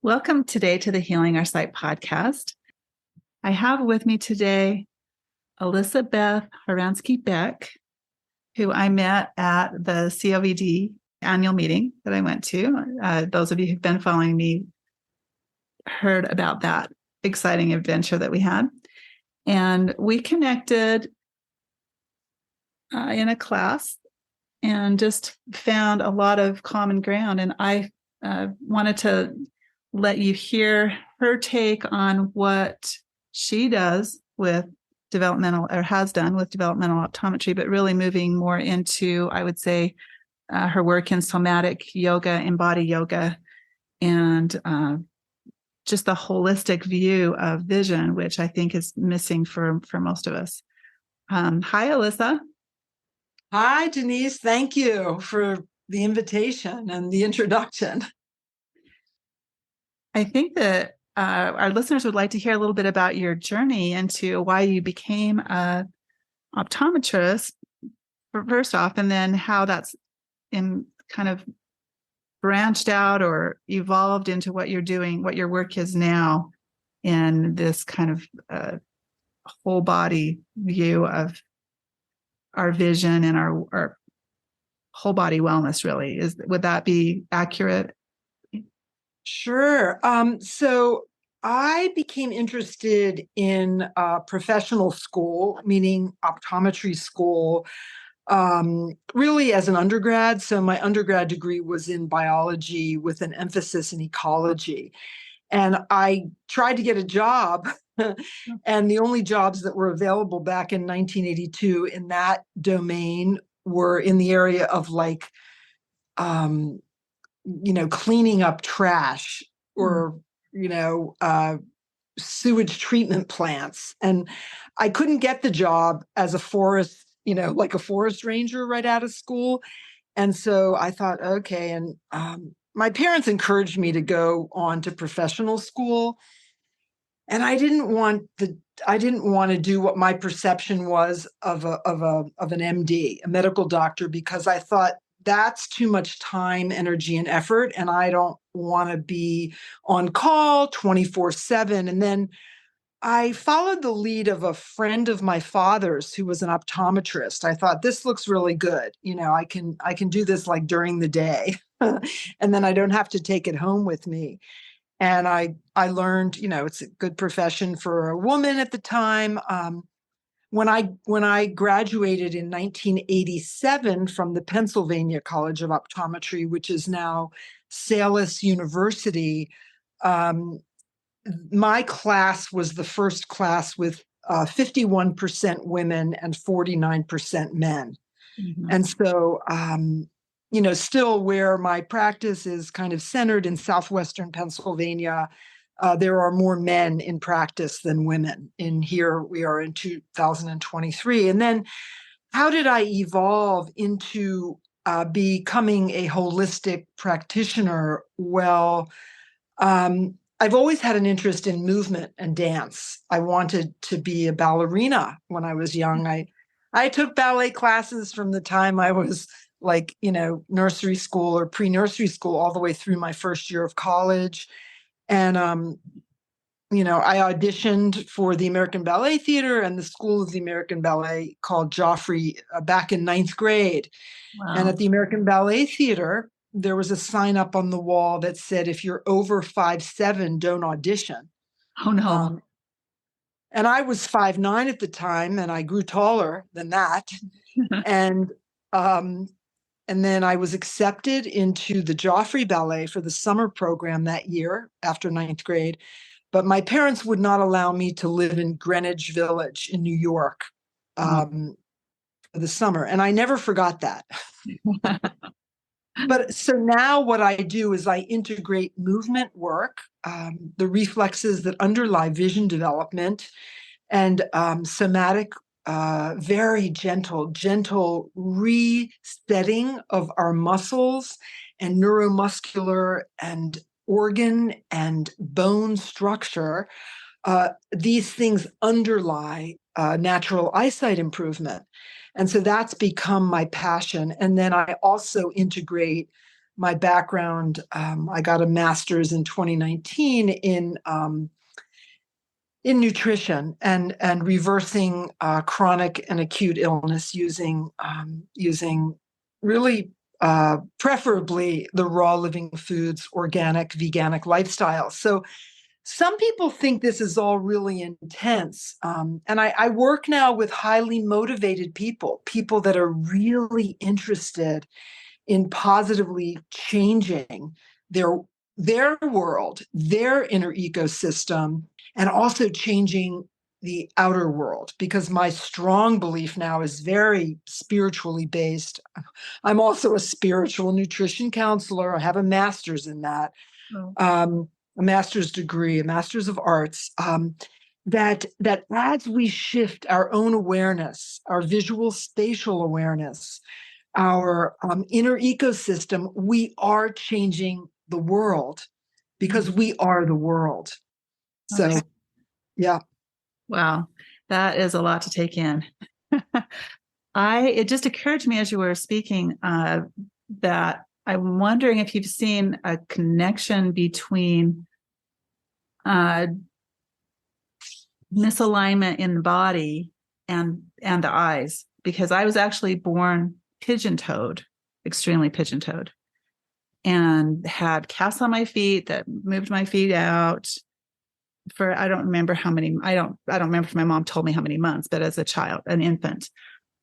Welcome today to the Healing Our Sight podcast. I have with me today Elisa Beth Haransky-Beck, who I met at the COVD annual meeting that I went to. Those of you who've been following me heard about that exciting adventure that we had. And we connected in a class and just found a lot of common ground. And I wanted to let you hear her take on what she does with developmental, or has done with developmental optometry, but really moving more into, I would say, her work in somatic yoga, embody yoga, and just the holistic view of vision, which I think is missing for most of us. Hi, Elisa. Hi, Denise. Thank you for the invitation and the introduction. I think that our listeners would like to hear a little bit about your journey into why you became an optometrist, first off, and then how that's kind of branched out or evolved into what you're doing, what your work is now in this kind of whole body view of our vision and our whole body wellness. Really, would that be accurate? Sure. So I became interested in professional school, meaning optometry school, really as an undergrad. So my undergrad degree was in biology with an emphasis in ecology. And I tried to get a job, and the only jobs that were available back in 1982 in that domain were in the area of cleaning up trash or, sewage treatment plants. And I couldn't get the job as a forest, like a forest ranger right out of school. And so I thought, okay. And my parents encouraged me to go on to professional school. And I didn't want to do what my perception was of an MD, a medical doctor, because I thought that's too much time, energy, and effort. And I don't want to be on call 24/7. And then I followed the lead of a friend of my father's who was an optometrist. I thought, this looks really good. I can do this like during the day, and then I don't have to take it home with me. And I learned, it's a good profession for a woman at the time. When I graduated in 1987 from the Pennsylvania College of Optometry, which is now Salus University, my class was the first class with 51% women and 49% men. Mm-hmm. And so, still where my practice is kind of centered in southwestern Pennsylvania, there are more men in practice than women. In here, we are in 2023. And then how did I evolve into becoming a holistic practitioner? Well, I've always had an interest in movement and dance. I wanted to be a ballerina when I was young. I took ballet classes from the time I was nursery school or pre-nursery school all the way through my first year of college. And, I auditioned for the American Ballet Theater and the School of the American Ballet called Joffrey back in 9th grade. Wow. And at the American Ballet Theater, there was a sign up on the wall that said, if you're over 5'7", don't audition. Oh, no. And I was 5'9" at the time, and I grew taller than that. And then I was accepted into the Joffrey Ballet for the summer program that year after 9th grade. But my parents would not allow me to live in Greenwich Village in New York for the summer. And I never forgot that. But so now what I do is I integrate movement work, the reflexes that underlie vision development, and somatic, very gentle resetting of our muscles and neuromuscular and organ and bone structure. These things underlie natural eyesight improvement. And so that's become my passion. And then I also integrate my background. I got a master's in 2019 in nutrition and reversing chronic and acute illness using really preferably the raw living foods, organic, veganic lifestyle. So some people think this is all really intense. And I work now with highly motivated people that are really interested in positively changing their world, their inner ecosystem, and also changing the outer world, because my strong belief now is very spiritually based. I'm also a spiritual nutrition counselor. I have a master's in that, a master's degree, a master's of arts. That as we shift our own awareness, our visual spatial awareness, our inner ecosystem, we are changing the world because we are the world. So, Okay. yeah. Wow, that is a lot to take in. It just occurred to me as you were speaking that I'm wondering if you've seen a connection between misalignment in the body and the eyes, because I was actually born pigeon-toed, extremely pigeon-toed, and had casts on my feet that moved my feet out for, I don't remember how many, I don't remember if my mom told me how many months, but as a child, an infant.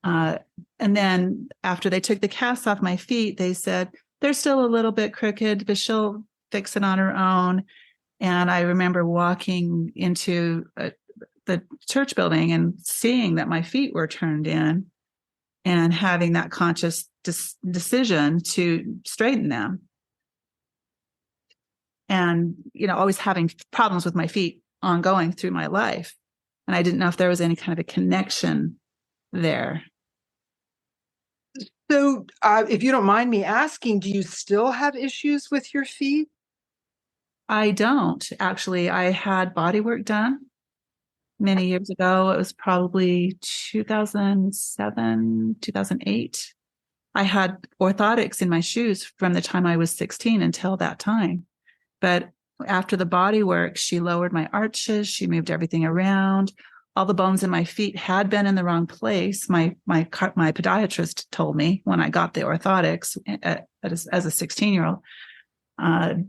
And then after they took the casts off my feet, they said, they're still a little bit crooked, but she'll fix it on her own. And I remember walking into the church building and seeing that my feet were turned in and having that conscious decision to straighten them. And, always having problems with my feet ongoing through my life. And I didn't know if there was any kind of a connection there. So if you don't mind me asking, do you still have issues with your feet? I don't. Actually, I had body work done many years ago. It was probably 2007, 2008. I had orthotics in my shoes from the time I was 16 until that time. But after the body work, she lowered my arches. She moved everything around. All the bones in my feet had been in the wrong place. My podiatrist told me when I got the orthotics as a 16-year-old.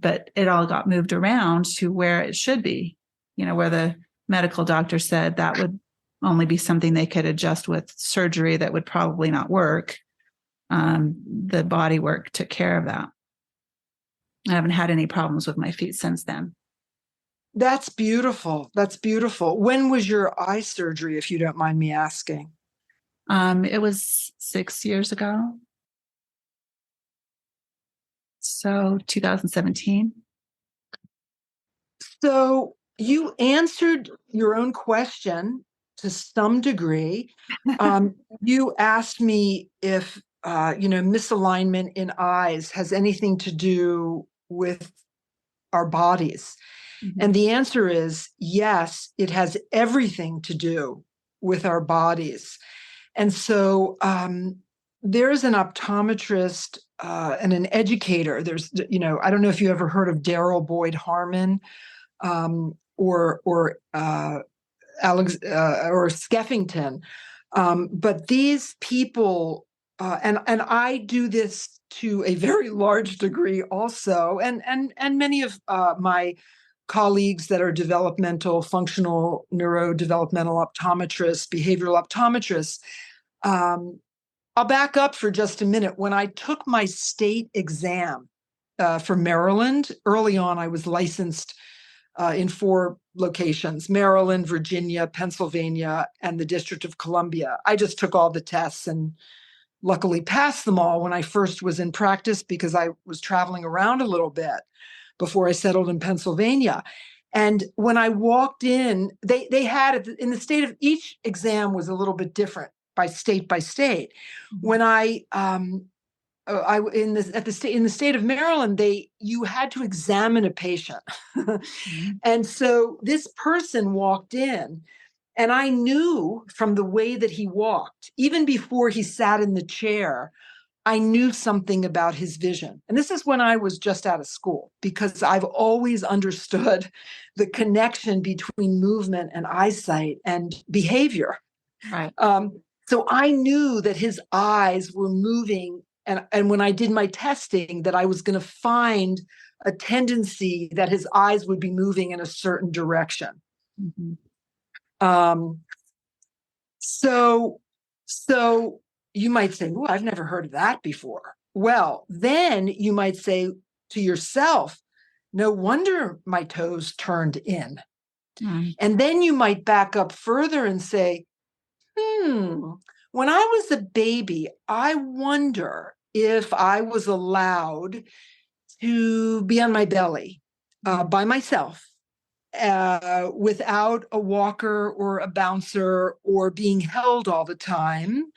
But it all got moved around to where it should be, where the medical doctor said that would only be something they could adjust with surgery that would probably not work. The body work took care of that. I haven't had any problems with my feet since then. That's beautiful. That's beautiful. When was your eye surgery, if you don't mind me asking? It was 6 years ago. So 2017. So you answered your own question to some degree. You asked me if, misalignment in eyes has anything to do with our bodies. Mm-hmm. And the answer is yes, it has everything to do with our bodies. And so there's an optometrist and an educator. There's, I don't know if you ever heard of Daryl Boyd Harmon or Skeffington. But these people, and I do this to a very large degree also, and many of my colleagues that are developmental, functional neurodevelopmental optometrists, behavioral optometrists. I'll back up for just a minute. When I took my state exam for Maryland, early on, I was licensed in 4 locations: Maryland, Virginia, Pennsylvania, and the District of Columbia. I just took all the tests and luckily passed them all when I first was in practice, because I was traveling around a little bit before I settled in Pennsylvania. And when I walked in, they had, in the state of, each exam was a little bit different by state. When in the state of Maryland, you had to examine a patient. Mm-hmm. And so this person walked in, and I knew from the way that he walked, even before he sat in the chair, I knew something about his vision. And this is when I was just out of school, because I've always understood the connection between movement and eyesight and behavior. Right. So I knew that his eyes were moving. And when I did my testing, that I was going to find a tendency that his eyes would be moving in a certain direction. Mm-hmm. So you might say, "Oh, I've never heard of that before." Well, then you might say to yourself, "No wonder my toes turned in." Mm. And then you might back up further and say, when I was a baby, I wonder if I was allowed to be on my belly by myself, without a walker or a bouncer, or being held all the time.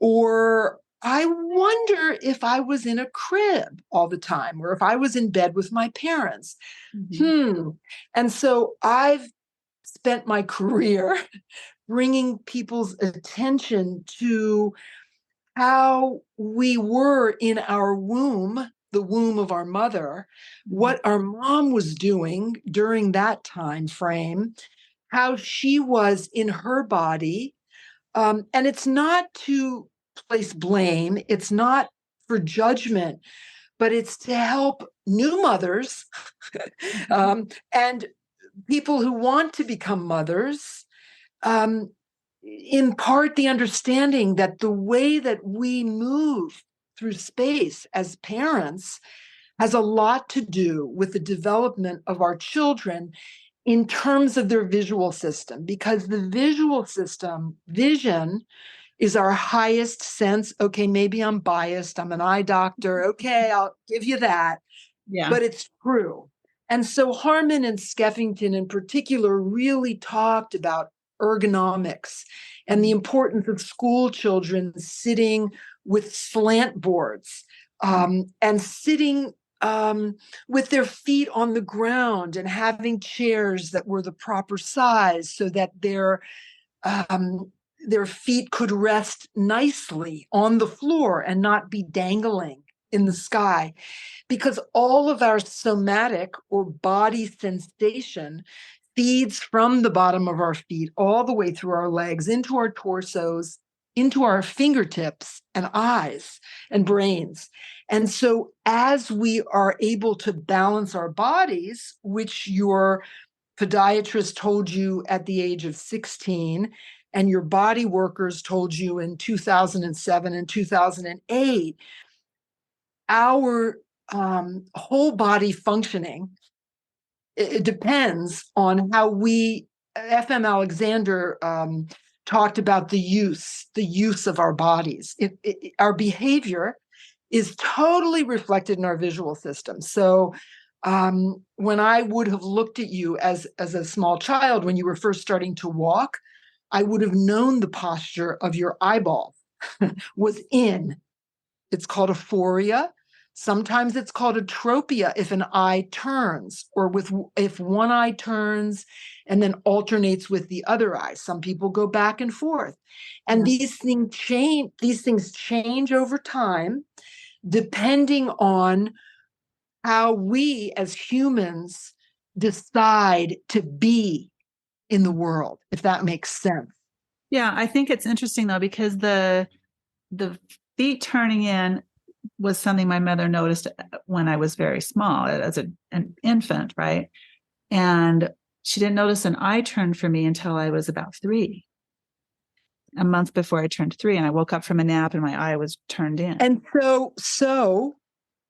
Or I wonder if I was in a crib all the time, or if I was in bed with my parents. Mm-hmm. And so I've spent my career bringing people's attention to how we were in our womb, the womb of our mother, what our mom was doing during that time frame, how she was in her body. And it's not to place blame, it's not for judgment, but it's to help new mothers and people who want to become mothers impart the understanding that the way that we move through space as parents has a lot to do with the development of our children in terms of their visual system, because the visual system, vision, is our highest sense. Okay, maybe I'm biased, I'm an eye doctor. Okay, I'll give you that. Yeah. But it's true. And so Harmon and Skeffington in particular really talked about ergonomics and the importance of school children sitting with slant boards and sitting with their feet on the ground and having chairs that were the proper size so that their feet could rest nicely on the floor and not be dangling in the sky. Because all of our somatic or body sensation feeds from the bottom of our feet all the way through our legs, into our torsos, into our fingertips and eyes and brains. And so as we are able to balance our bodies, which your podiatrist told you at the age of 16, and your body workers told you in 2007 and 2008, our whole body functioning, it depends on how we, FM Alexander talked about the use of our bodies. Our behavior is totally reflected in our visual system. So when I would have looked at you as a small child, when you were first starting to walk, I would have known the posture of your eyeball was in. It's called aphoria. Sometimes it's called atropia if an eye turns, or if one eye turns and then alternates with the other eye. Some people go back and forth. And these things change over time, depending on how we as humans decide to be in the world, if that makes sense. Yeah, I think it's interesting though, because the feet turning in was something my mother noticed when I was very small, as an infant, right? And she didn't notice an eye turn for me until I was about 3, a month before I turned 3, and I woke up from a nap and my eye was turned in. And so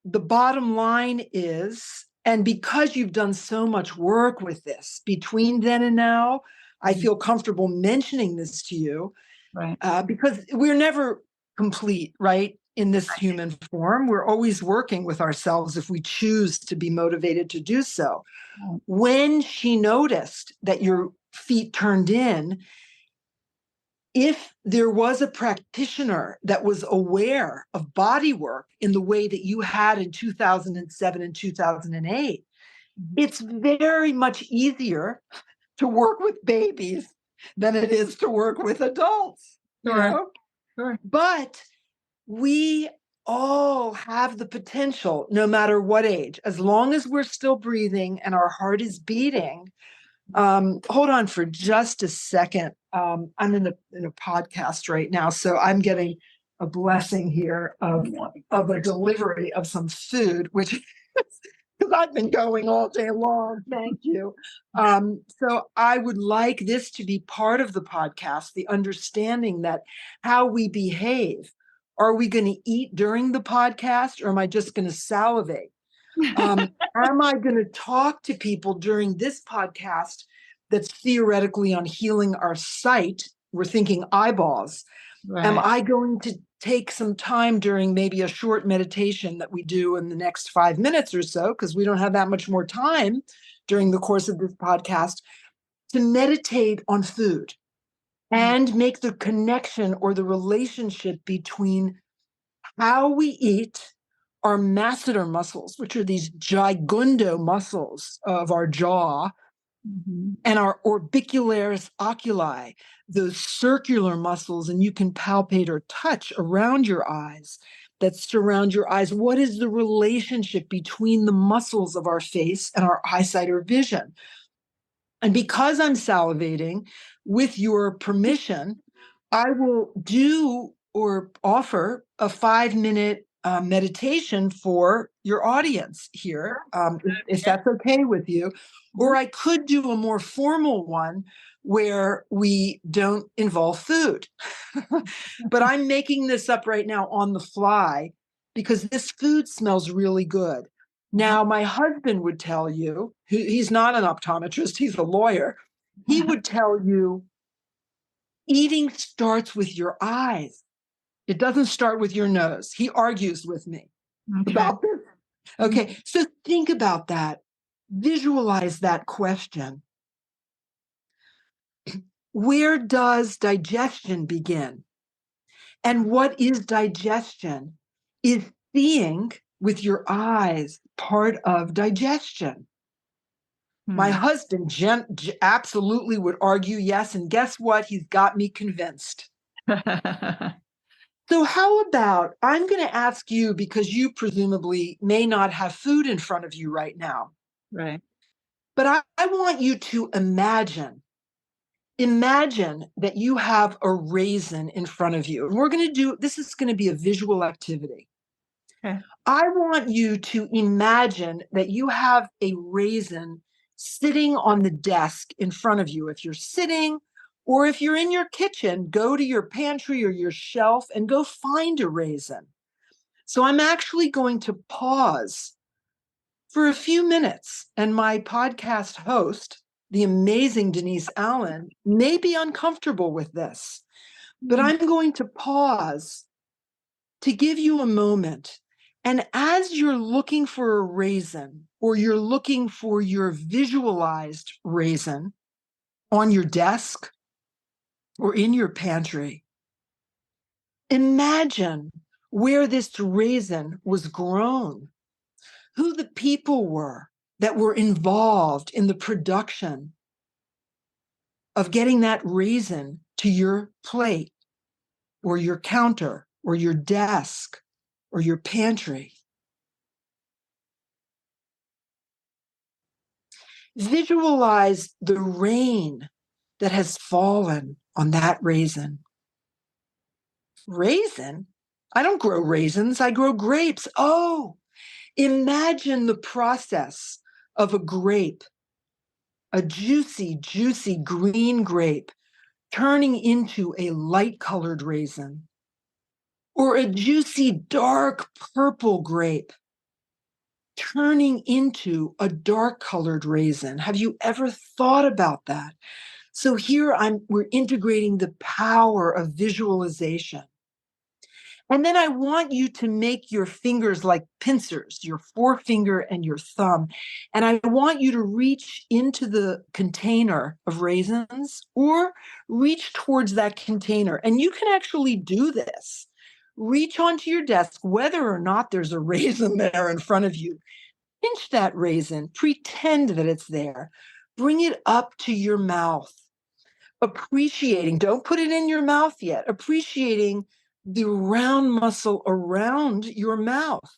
the bottom line is, and because you've done so much work with this between then and now, I feel comfortable mentioning this to you, right? Because we're never complete, right? In this human form, we're always working with ourselves if we choose to be motivated to do so. When she noticed that your feet turned in, if there was a practitioner that was aware of body work in the way that you had in 2007 and 2008, it's very much easier to work with babies than it is to work with adults. Sure. You know? Sure. But we all have the potential, no matter what age, as long as we're still breathing and our heart is beating. Hold on for just a second. I'm in a podcast right now, so I'm getting a blessing here of a delivery of some food, which because I've been going all day long. Thank you. So I would like this to be part of the podcast, the understanding that how we behave. Are we going to eat during the podcast, or am I just going to salivate? Am I going to talk to people during this podcast that's theoretically on healing our sight? We're thinking eyeballs. Right. Am I going to take some time during maybe a short meditation that we do in the next 5 minutes or so, because we don't have that much more time during the course of this podcast, to meditate on food and make the connection or the relationship between how we eat, our masseter muscles, which are these gigundo muscles of our jaw, and our orbicularis oculi, those circular muscles, and you can palpate or touch around your eyes that surround your eyes. What is the relationship between the muscles of our face and our eyesight or vision? And because I'm salivating, with your permission, I will do or offer a 5-minute meditation for your audience here, if that's okay with you. Or I could do a more formal one where we don't involve food. But I'm making this up right now on the fly because this food smells really good. Now, my husband would tell you, he's not an optometrist, he's a lawyer. He would tell you eating starts with your eyes. It doesn't start with your nose. He argues with me about this. Okay, so think about that. Visualize that question. Where does digestion begin? And what is digestion? Is seeing with your eyes part of digestion? My husband absolutely would argue yes, and guess what? He's got me convinced. So how about, I'm going to ask you, because you presumably may not have food in front of you right now. Right. But I want you to imagine that you have a raisin in front of you. And this is going to be a visual activity. Okay. I want you to imagine that you have a raisin sitting on the desk in front of you. If you're sitting, or if you're in your kitchen, go to your pantry or your shelf and go find a raisin. So I'm actually going to pause for a few minutes, and my podcast host, the amazing Denise Allen, may be uncomfortable with this, but I'm going to pause to give you a moment. And as you're looking for a raisin, or you're looking for your visualized raisin on your desk or in your pantry, imagine where this raisin was grown, who the people were that were involved in the production of getting that raisin to your plate or your counter or your desk or your pantry. Visualize the rain that has fallen on that raisin. Raisin? I don't grow raisins, I grow grapes. Oh, imagine the process of a grape, a juicy, juicy green grape turning into a light-colored raisin, or a juicy, dark purple grape turning into a dark-colored raisin. Have you ever thought about that? So here we're integrating the power of visualization. And then I want you to make your fingers like pincers, your forefinger and your thumb. And I want you to reach into the container of raisins or reach towards that container. And you can actually do this. Reach onto your desk, whether or not there's a raisin there in front of you. Pinch that raisin, pretend that it's there. Bring it up to your mouth, appreciating, don't put it in your mouth yet, appreciating the round muscle around your mouth,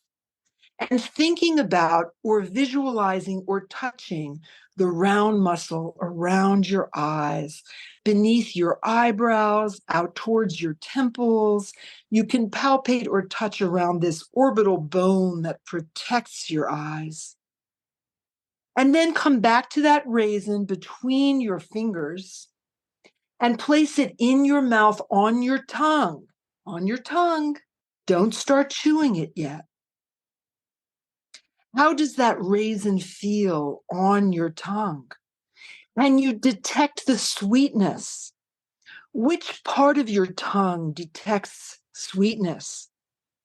and thinking about or visualizing or touching the round muscle around your eyes, beneath your eyebrows, out towards your temples. You can palpate or touch around this orbital bone that protects your eyes. And then come back to that raisin between your fingers and place it in your mouth on your tongue. On your tongue. Don't start chewing it yet. How does that raisin feel on your tongue? Can you detect the sweetness? Which part of your tongue detects sweetness?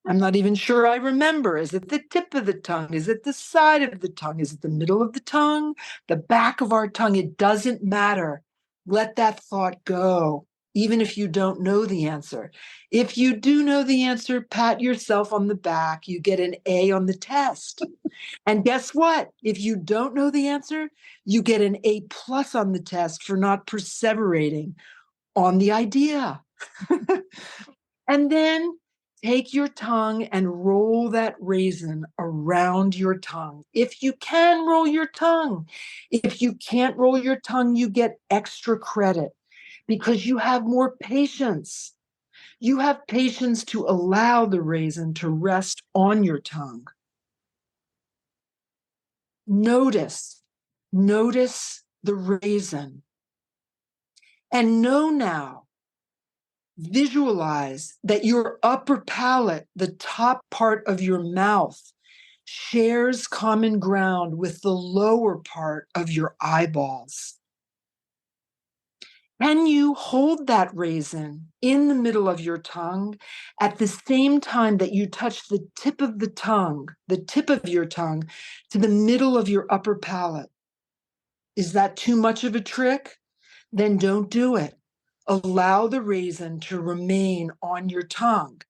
I'm not even sure I remember. Is it the tip of the tongue? Is it the side of the tongue? Is it the middle of the tongue? The back of our tongue? It doesn't matter. Let that thought go, even if you don't know the answer. If you do know the answer, pat yourself on the back. You get an A on the test. And guess what? If you don't know the answer, you get an A+ on the test for not perseverating on the idea. And then take your tongue and roll that raisin around your tongue. If you can roll your tongue. If you can't roll your tongue, you get extra credit because you have more patience. You have patience to allow the raisin to rest on your tongue. Notice the raisin. And know now, visualize that your upper palate, the top part of your mouth, shares common ground with the lower part of your eyeballs. Can you hold that raisin in the middle of your tongue at the same time that you touch the tip of your tongue to the middle of your upper palate? Is that too much of a trick? Then don't do it. Allow the raisin to remain on your tongue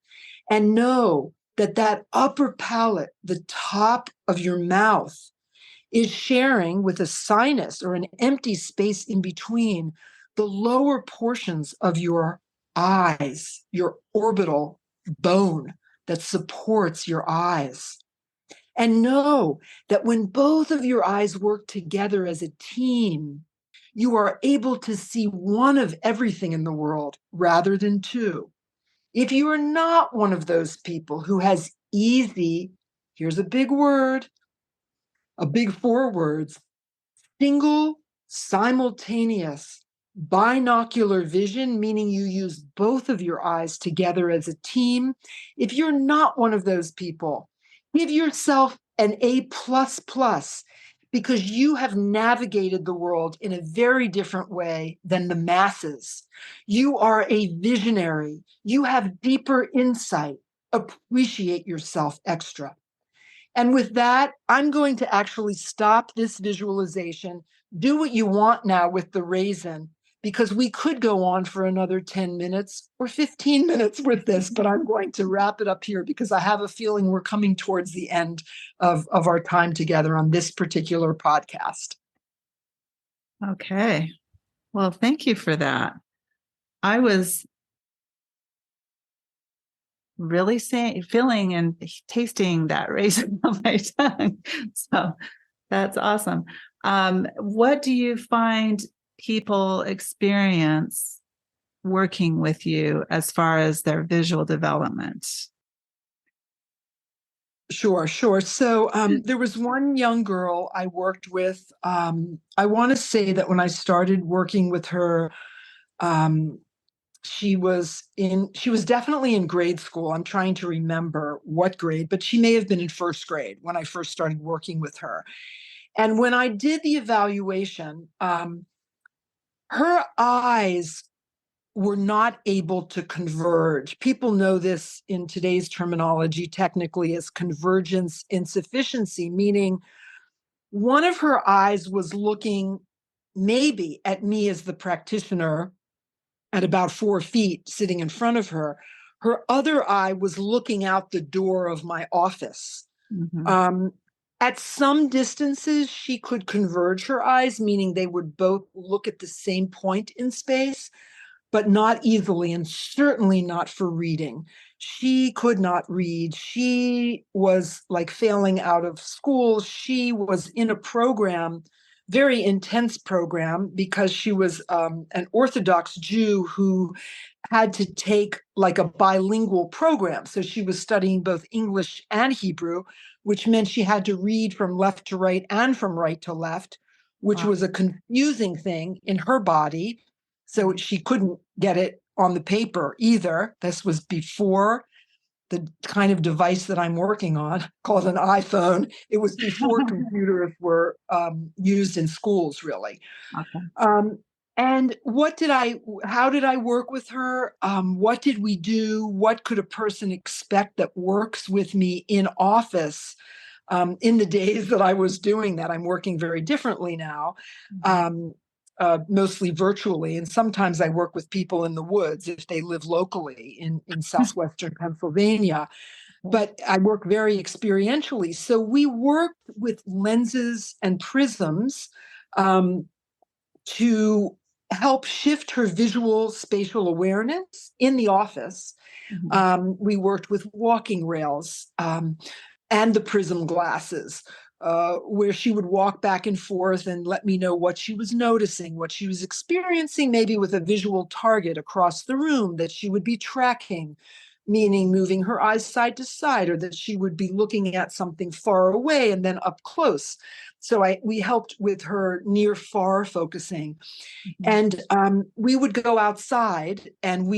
and know that that upper palate, the top of your mouth, is sharing with a sinus or an empty space in between the lower portions of your eyes, your orbital bone that supports your eyes. And know that when both of your eyes work together as a team, you are able to see one of everything in the world rather than two. If you are not one of those people who has easy, here's a big word, a big 4 words, single, simultaneous, binocular vision, meaning you use both of your eyes together as a team. If you're not one of those people, give yourself an A++ because you have navigated the world in a very different way than the masses. You are a visionary. You have deeper insight. Appreciate yourself extra. And with that, I'm going to actually stop this visualization. Do what you want now with the raisin, because we could go on for another 10 minutes or 15 minutes with this, but I'm going to wrap it up here because I have a feeling we're coming towards the end of our time together on this particular podcast. Okay. Well, thank you for that. I was really feeling and tasting that raisin on my tongue. So that's awesome. What do you find people experience working with you as far as their visual development? Sure. So there was one young girl I worked with. I want to say that when I started working with her, she was definitely in grade school. I'm trying to remember what grade, but she may have been in first grade when I first started working with her. And when I did the evaluation, her eyes were not able to converge. People know this in today's terminology technically as convergence insufficiency, meaning one of her eyes was looking maybe at me as the practitioner at about 4 feet sitting in front of her. Her other eye was looking out the door of my office. Mm-hmm. At some distances, she could converge her eyes, meaning they would both look at the same point in space. but not easily, and certainly not for reading. She could not read. She was like failing out of school. She was in a program, very intense program, because she was an Orthodox Jew who had to take like a bilingual program. So she was studying both English and Hebrew, which meant she had to read from left to right and from right to left, which Wow. was a confusing thing in her body. So she couldn't get it on the paper either. This was before the kind of device that I'm working on, called an iPhone. It was before computers were used in schools, really. Okay. And how did I work with her? What did we do? What could a person expect that works with me in office? In the days that I was doing that, I'm working very differently now. Mostly virtually. And sometimes I work with people in the woods if they live locally in southwestern Pennsylvania. But I work very experientially. So we worked with lenses and prisms to help shift her visual spatial awareness in the office. We worked with walking rails and the prism glasses, where she would walk back and forth and let me know what she was noticing, what she was experiencing, maybe with a visual target across the room that she would be tracking, meaning moving her eyes side to side, or that she would be looking at something far away and then up close. So we helped with her near far focusing. And we would go outside and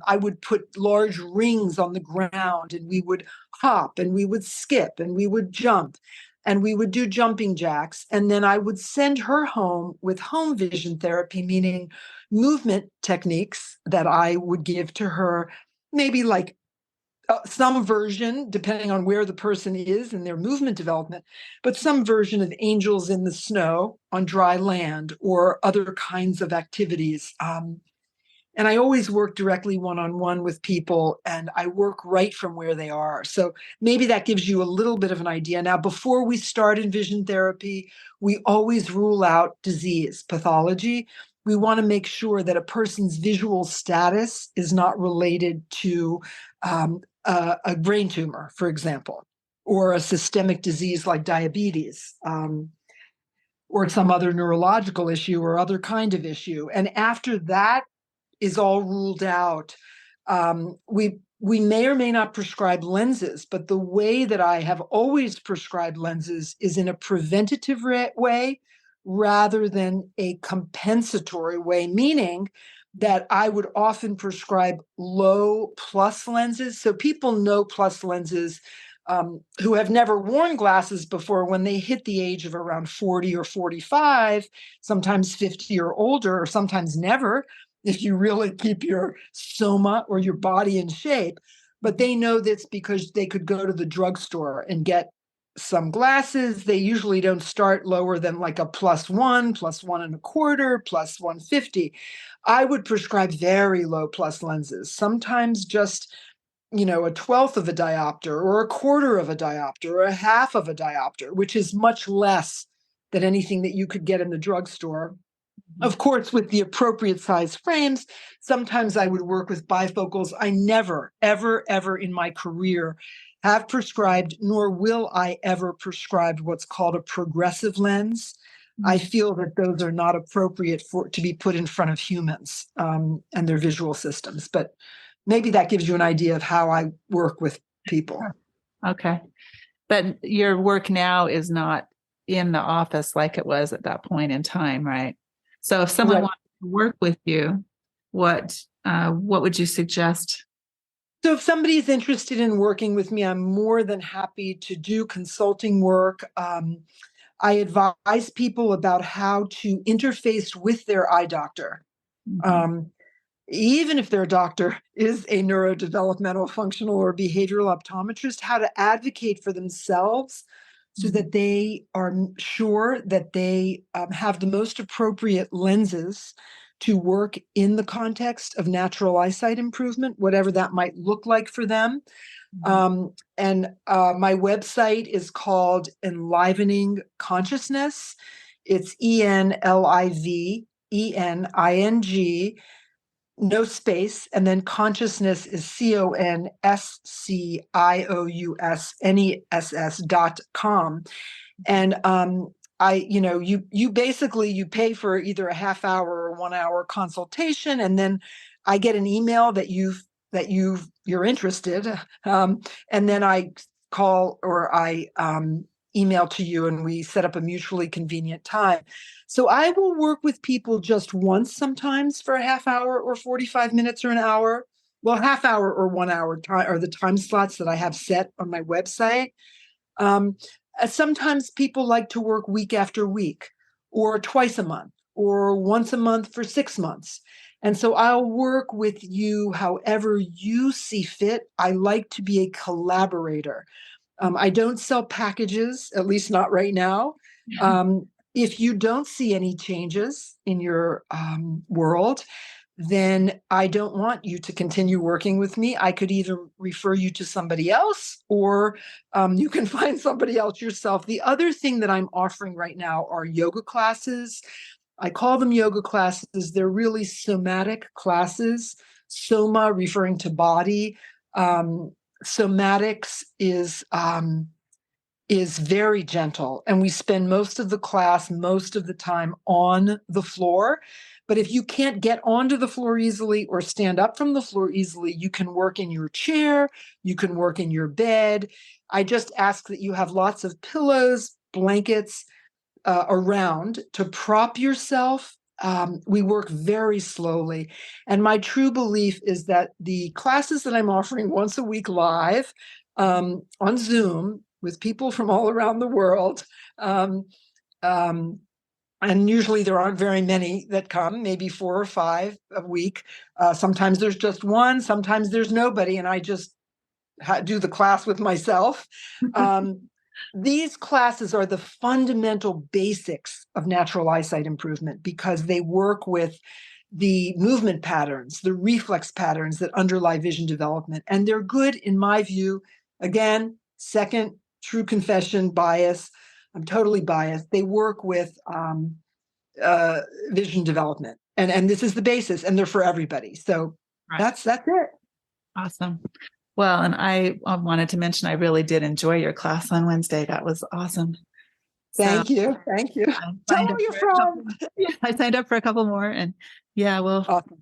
I would put large rings on the ground, and we would hop and we would skip and we would jump and we would do jumping jacks. And then I would send her home with home vision therapy, meaning movement techniques that I would give to her, maybe like some version, depending on where the person is in their movement development, but some version of angels in the snow on dry land or other kinds of activities. And I always work directly one-on-one with people, and I work right from where they are. So maybe that gives you a little bit of an idea. Now, before we start in vision therapy, we always rule out disease, pathology. We want to make sure that a person's visual status is not related to a brain tumor, for example, or a systemic disease like diabetes, or some other neurological issue or other kind of issue. And after that is all ruled out, we may or may not prescribe lenses, but the way that I have always prescribed lenses is in a preventative way rather than a compensatory way, meaning that I would often prescribe low plus lenses. So people know plus lenses who have never worn glasses before, when they hit the age of around 40 or 45, sometimes 50 or older, or sometimes never, if you really keep your soma or your body in shape. But they know this because they could go to the drugstore and get some glasses. They usually don't start lower than like a +1, +1.25, +150. I would prescribe very low plus lenses, sometimes just a 12th of a diopter or a quarter of a diopter or a half of a diopter, which is much less than anything that you could get in the drugstore. Of course, with the appropriate size frames. Sometimes I would work with bifocals. I never, ever, ever in my career have prescribed, nor will I ever prescribe, what's called a progressive lens. I feel that those are not appropriate to be put in front of humans and their visual systems. But maybe that gives you an idea of how I work with people. Okay. But your work now is not in the office like it was at that point in time, right? So if someone wanted to work with you, what would you suggest? So if somebody's interested in working with me, I'm more than happy to do consulting work. I advise people about how to interface with their eye doctor. Even if their doctor is a neurodevelopmental, functional, or behavioral optometrist, how to advocate for themselves so that they are sure that they have the most appropriate lenses to work in the context of natural eyesight improvement, whatever that might look like for them. And my website is called Enlivening Consciousness. It's EnliveNing no space, and then consciousness is CONSCIOUSNESS.com. And you basically you pay for either a half hour or 1 hour consultation, and then I get an email that you're interested, and then I call or I email to you, and we set up a mutually convenient time. So I will work with people just once, sometimes for a half hour or 45 minutes or an hour. Well, half hour or 1 hour time are the time slots that I have set on my website. Sometimes people like to work week after week, or twice a month, or once a month for 6 months. And so I'll work with you however you see fit. I like to be a collaborator. I don't sell packages, at least not right now. If you don't see any changes in your world, then I don't want you to continue working with me. I could either refer you to somebody else, or you can find somebody else yourself. The other thing that I'm offering right now are yoga classes. I call them yoga classes. They're really somatic classes. Soma referring to body. Somatics is very gentle, and we spend most of the class, most of the time on the floor. But if you can't get onto the floor easily or stand up from the floor easily, you can work in your chair, you can work in your bed. I just ask that you have lots of pillows, blankets around to prop yourself. We work very slowly. And my true belief is that the classes that I'm offering once a week live on Zoom with people from all around the world, and usually there aren't very many that come, maybe 4 or 5 a week. Sometimes there's just one, sometimes there's nobody, and I just do the class with myself. These classes are the fundamental basics of natural eyesight improvement, because they work with the movement patterns, the reflex patterns that underlie vision development. And they're good, in my view. Again, second, true confession, bias. I'm totally biased. They work with vision development. And this is the basis, and they're for everybody. So Right. that's it. Awesome. Well, and I wanted to mention I really did enjoy your class on Wednesday. That was awesome. Thank you. Thank you. Tell all your friends. I signed up for a couple more, and we'll Awesome.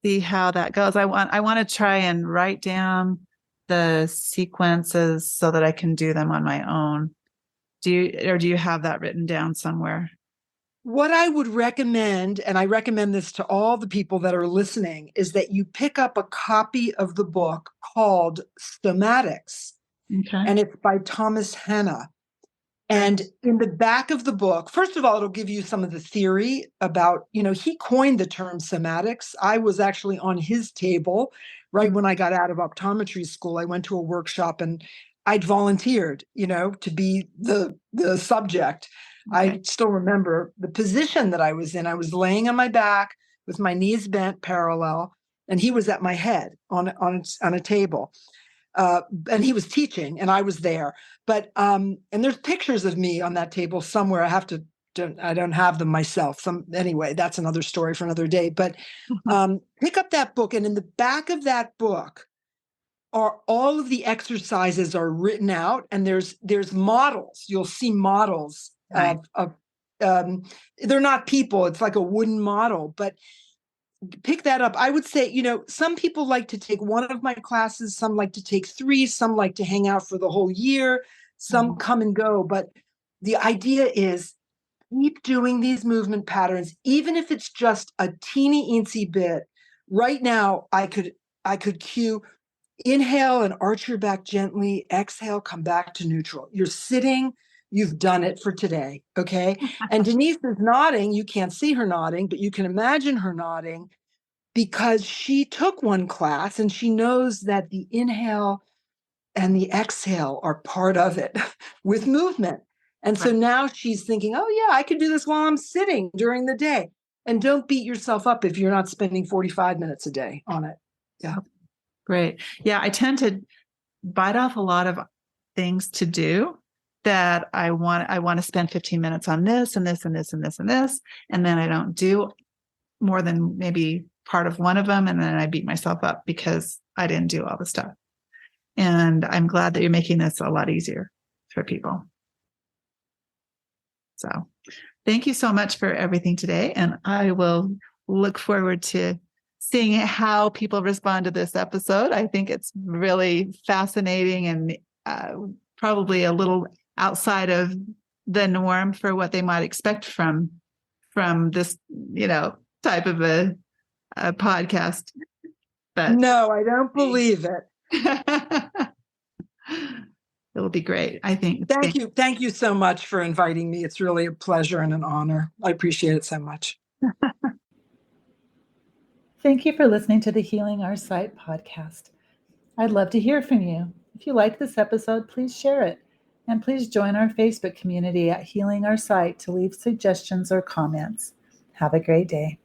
see how that goes. I want to try and write down the sequences so that I can do them on my own. Do you have that written down somewhere? What I would recommend, and I recommend this to all the people that are listening, is that you pick up a copy of the book called Somatics. Okay. And it's by Thomas Hanna. And in the back of the book, first of all, it'll give you some of the theory about, he coined the term somatics. I was actually on his table right when I got out of optometry school. I went to a workshop and I'd volunteered, to be the subject. Okay. I still remember the position that I was in. I was laying on my back with my knees bent parallel, and he was at my head on a table. And he was teaching, and I was there. But and there's pictures of me on that table somewhere. I don't have them myself. Anyway, that's another story for another day. But pick up that book, and in the back of that book are all of the exercises are written out, and there's models. You'll see models of they're not people. It's like a wooden model, but pick that up. I would say, some people like to take one of my classes, some like to take 3, some like to hang out for the whole year, some come and go. But the idea is keep doing these movement patterns, even if it's just a teeny eensy bit. Right now, I could cue inhale and arch your back gently, exhale, come back to neutral. You're sitting. You've done it for today, okay? And Denise is nodding. You can't see her nodding, but you can imagine her nodding, because she took one class and she knows that the inhale and the exhale are part of it with movement. And so now she's thinking, oh yeah, I could do this while I'm sitting during the day. And don't beat yourself up if you're not spending 45 minutes a day on it. Yeah. Great. Yeah, I tend to bite off a lot of things to do that I want to spend 15 minutes on this and this and this and this and this. And then I don't do more than maybe part of one of them, and then I beat myself up because I didn't do all the stuff. And I'm glad that you're making this a lot easier for people. So thank you so much for everything today. And I will look forward to seeing how people respond to this episode. I think it's really fascinating and probably a little outside of the norm for what they might expect from this, type of a podcast. But no, I don't believe it. It'll be great, I think. Thank you. Thank you so much for inviting me. It's really a pleasure and an honor. I appreciate it so much. Thank you for listening to the Healing Our Sight podcast. I'd love to hear from you. If you like this episode, please share it. And please join our Facebook community at Healing Our Sight to leave suggestions or comments. Have a great day.